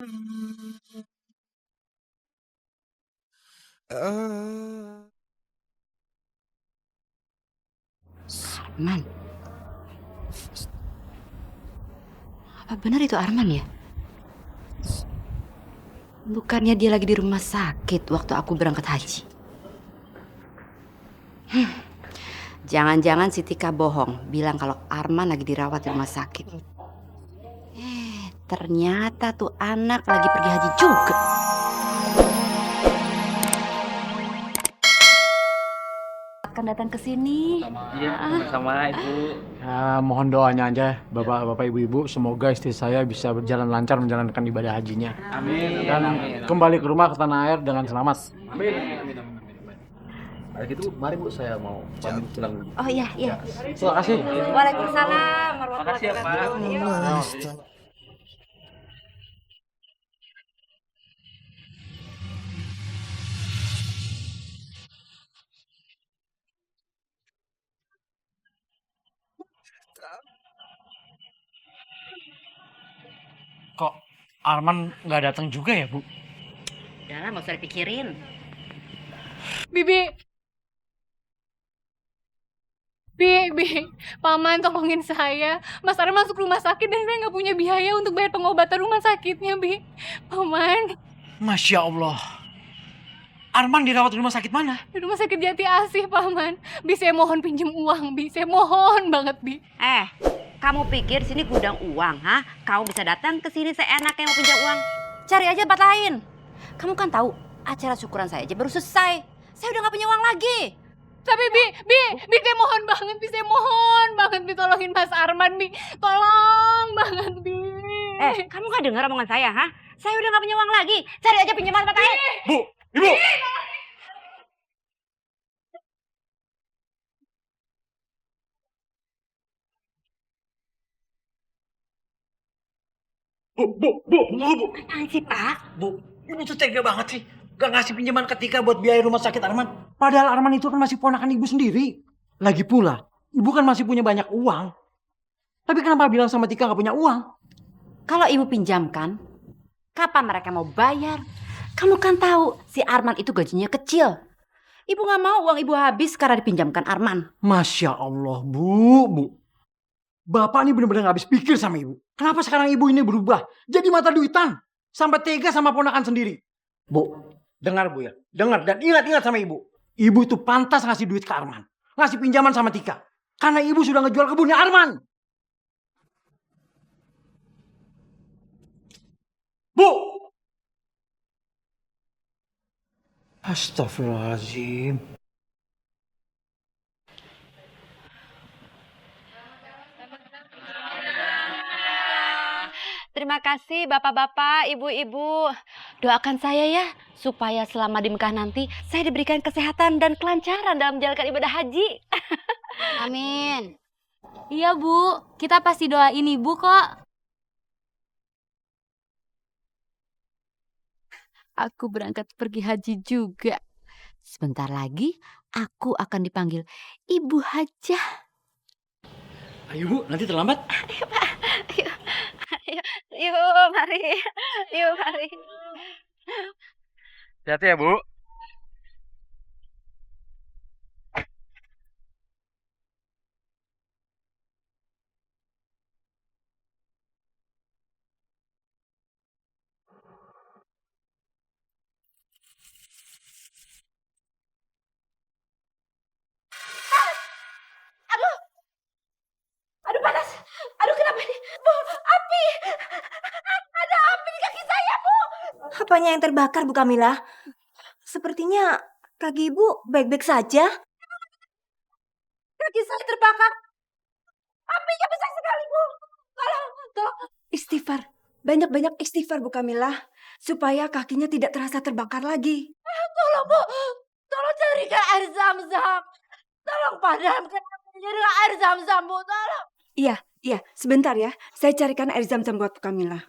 Arman, apa benar itu Arman ya? Bukannya dia lagi di rumah sakit waktu aku berangkat haji? Jangan-jangan si Tika bohong, bilang kalau Arman lagi dirawat di rumah sakit. Ternyata tuh anak lagi pergi haji juga. Akan datang ke sini. Iya, sama Ibu. Ya, mohon doanya aja Bapak-bapak Ibu-ibu, semoga istri saya bisa berjalan lancar menjalankan ibadah hajinya. Amin. Dan kembali ke rumah ke tanah air dengan selamat. Amin. Kalau gitu, mari Bu, saya mau pamit pulang dulu. Oh iya, iya. Terima kasih. Waalaikumsalam Makasih ya, Pak. Kok Arman nggak datang juga ya, Bu? Udah lah, nggak usah dipikirin. Bibi, Paman tolongin saya. Mas Arman masuk rumah sakit dan saya nggak punya biaya untuk bayar pengobatan rumah sakitnya, Bi. Paman, Masya Allah. Arman dirawat di rumah sakit mana? di rumah sakit Jati Asih, Paman. Bi, saya mohon pinjem uang, Bi. Saya mohon banget, Bi. Kamu pikir sini gudang uang, ha? Kamu bisa datang ke sini seenaknya mau pinjam uang. Cari aja tempat lain. Kamu kan tahu, acara syukuran saya aja baru selesai. Saya udah nggak punya uang lagi. Tapi Bi, saya mohon banget, Bi. Saya mohon banget, Bi. Tolongin Mas Arman, Bi. Tolong banget, Bi. Kamu nggak dengar omongan saya, ha? Saya udah nggak punya uang lagi. Cari aja pinjaman tempat lain. Bu, Ibu. Bu. Apaan sih, Pak? Bu, Ibu tuh tega banget sih. Gak ngasih pinjaman ke Tika buat biaya rumah sakit Arman. Padahal Arman itu kan masih ponakan Ibu sendiri. Lagi pula, Ibu kan masih punya banyak uang. Tapi kenapa bilang sama Tika gak punya uang? Kalau ibu pinjamkan, kapan mereka mau bayar? Kamu kan tahu si Arman itu gajinya kecil. Ibu nggak mau uang ibu habis karena dipinjamkan Arman. Masya Allah, Bu. Bapak ini benar-benar gak habis pikir sama Ibu. Kenapa sekarang Ibu ini berubah? Jadi mata duitan. Sampai tega sama ponakan sendiri. Bu, dengar Bu ya. Dengar dan ingat-ingat sama Ibu. Ibu itu pantas ngasih duit ke Arman. Ngasih pinjaman sama Tika. Karena Ibu sudah ngejual kebunnya Arman. Bu! Astagfirullahaladzim. Terima kasih bapak-bapak, ibu-ibu. Doakan saya ya, supaya selama di Mekah nanti saya diberikan kesehatan dan kelancaran dalam menjalankan ibadah haji. Amin. Iya, Bu. Kita pasti doain Ibu kok. Aku berangkat pergi haji juga. Sebentar lagi aku akan dipanggil Ibu Hajah. Ayo Bu, nanti terlambat. Yuk, mari. Yuk, mari. Hati-hati ya, Bu. Aduh panas. Aduh kenapa ini? Bu, api. Ada api di kaki saya, Bu. Apanya yang terbakar, Bu Kamila? Sepertinya kaki Ibu baik-baik saja. Kaki saya terbakar. Apinya besar sekali, Bu. Tolong. Istighfar. Banyak-banyak istighfar, Bu Kamila. Supaya kakinya tidak terasa terbakar lagi. Tolong, Bu. Tolong carikan air zam-zam. Tolong padamkan apinya dengan air zam-zam, Bu. Tolong. Iya, sebentar ya. Saya carikan air zam-zam buat Bu Kamila.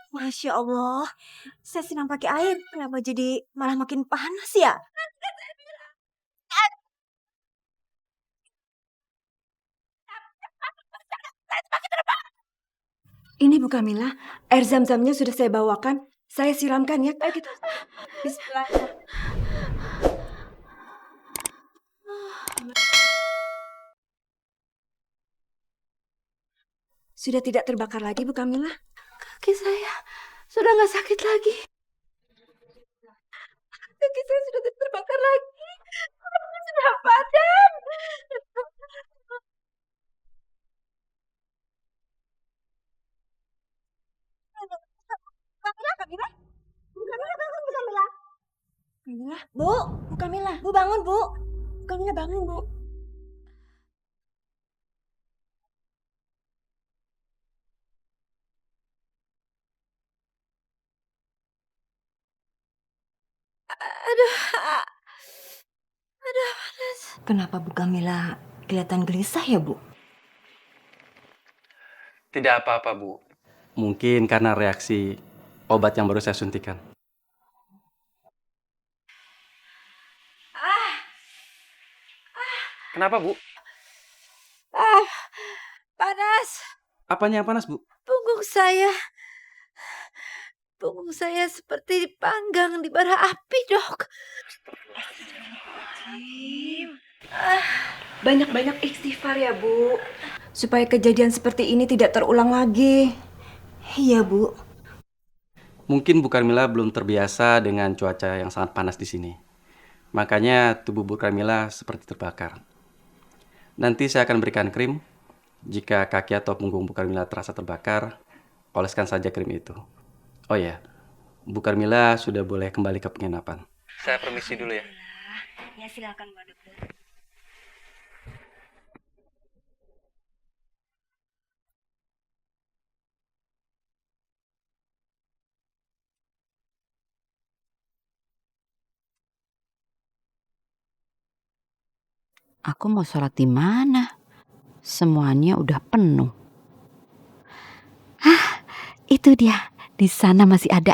Masya Allah, saya sedang pakai air. Kenapa jadi malah makin panas ya? Ini Bu Kamila, air zam-zamnya sudah saya bawakan. Saya siramkan ya. Ayo kita. Bismillah. Sudah tidak terbakar lagi Bu Kamila? Kaki saya sudah nggak sakit lagi. Kaki saya sudah tidak terbakar lagi. Sudah padam. Kamila, Kamila. Bu Kamila bangun, Bu Kamila. Kamila, Bu. Bu Kamila, Bu bangun, Bu. Bu Kamila bangun, Bu. Kenapa Bu Kamila kelihatan gelisah ya, Bu? Tidak apa-apa, Bu. Mungkin karena reaksi obat yang baru saya suntikan. Kenapa, Bu? Panas, Apanya yang panas, Bu? punggung saya. Punggung saya seperti dipanggang di bara api, Dok. Banyak-banyak istighfar ya, Bu. Supaya kejadian seperti ini tidak terulang lagi. Iya, Bu. Mungkin Bu Karmila belum terbiasa dengan cuaca yang sangat panas di sini. Makanya tubuh Bu Karmila seperti terbakar. Nanti saya akan berikan krim. Jika kaki atau punggung Bu Karmila terasa terbakar, oleskan saja krim itu. Oh ya, Bu Karmila sudah boleh kembali ke penginapan. Saya permisi dulu ya. Ya, silakan, Bu Dokter. Aku mau sholat di mana? Semuanya udah penuh. Hah, itu dia. Di sana masih ada.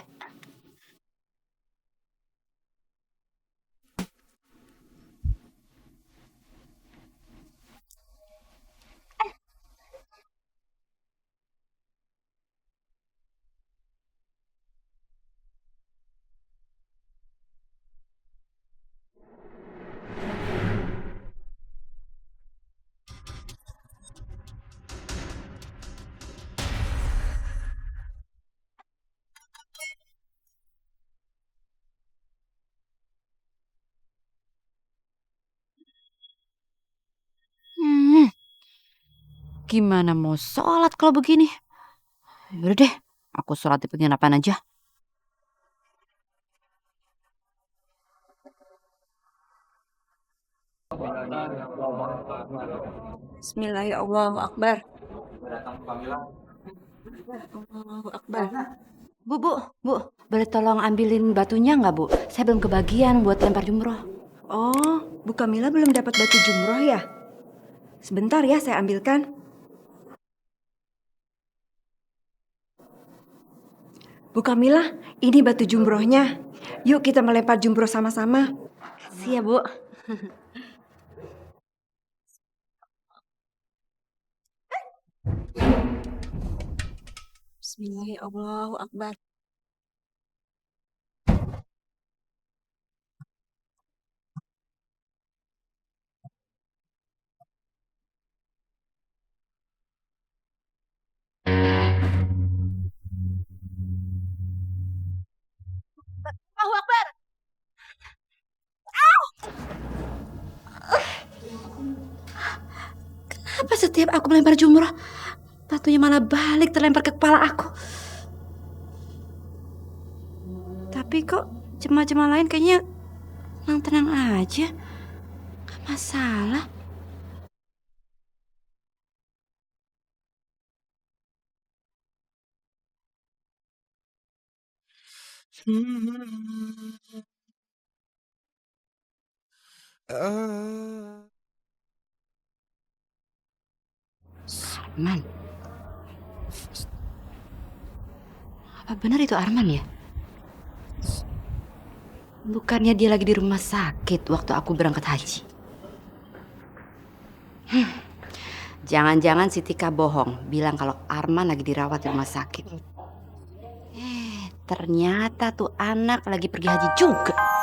Gimana mau sholat kalau begini? Yaudah deh, aku sholat di penginapan aja. Bismillahirrahmanirrahim. Allahu Akbar. Allahu Akbar. Bu, boleh tolong ambilin batunya nggak, Bu? Saya belum kebagian buat lempar jumroh. Oh, Bu Kamila belum dapat batu jumroh ya? Sebentar ya, saya ambilkan. Bu Kamila, ini batu jumrohnya. Yuk kita melempar jumroh sama-sama. Siap, Bu. Bismillahirrahmanirrahim. Allahu Akbar. Allahu Akbar. Kenapa setiap aku melempar jumroh, batunya malah balik terlempar ke kepala aku? Tapi kok jemaah-jemaah lain kayaknya tenang-tenang aja. Gak masalah. Arman. Apa benar itu Arman ya? Bukannya dia lagi di rumah sakit waktu aku berangkat haji. Jangan-jangan si Tika bohong, bilang kalau Arman lagi dirawat di rumah sakit. Ternyata tuh anak lagi pergi haji juga.